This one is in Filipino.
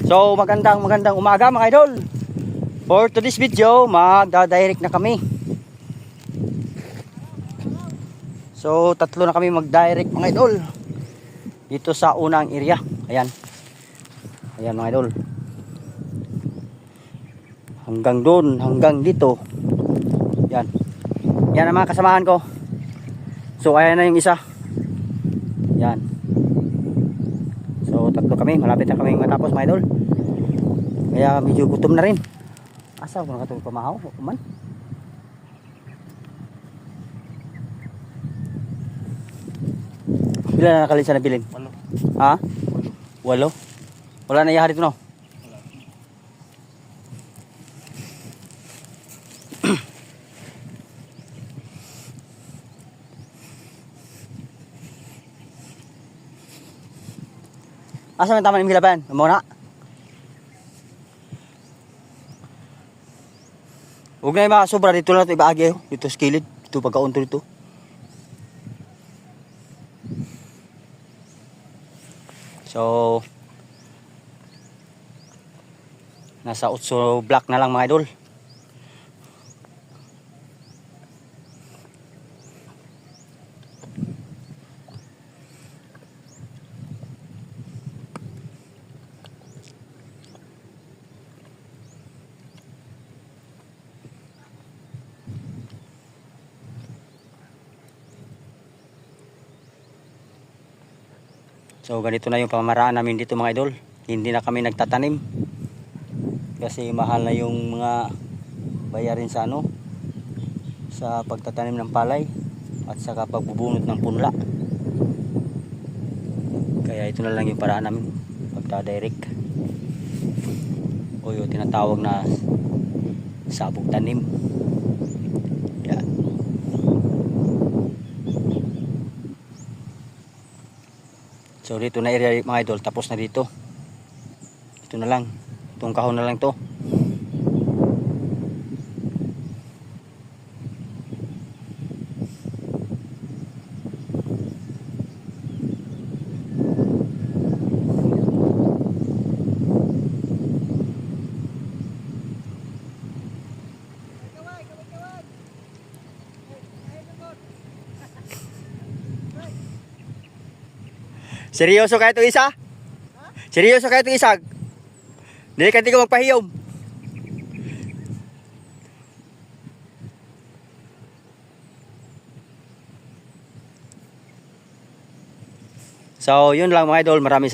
So magandang umaga mga idol. For today's video, magda-direct na kami. So tatlo na kami mag-direct mga idol. Dito sa unang area. Ayan. Ayan mga idol. Hanggang doon, hanggang dito. Yan. Yan ang mga kasamahan ko. So ayan na yung isa. Yan. So tatlo kami, malapit na kami matapos mga idol. Kaya medyo gutom na rin. Asa ko nakatulog pamahaw? Kuman. Bila na nakalisa na bilin? 8. Ha? 8? Wala na yahari ito no? Wala. Asa man tama ni Milaban? Amo na. Huwag na yung mga sobra dito na ito ibaagi. Dito sa kilid. Dito pagkaunto dito. So nasa 8 block na lang mga idol. So ganito na yung pamamaraan namin dito mga idol. Hindi na kami nagtatanim. Kasi mahal na yung mga bayarin sa sa pagtatanim ng palay at saka pagbubunot ng punla. Kaya ito na lang yung paraan namin pagta-direct. O yung tinatawag na sabog tanim. Yan. So dito na area mga idol, tapos na dito. Ito na lang. Itong kahon na lang to. Seryoso ka ito isa? Seryoso ka ito isa? Dili ka ko magpahiyom. So yun lang mga idol, maraming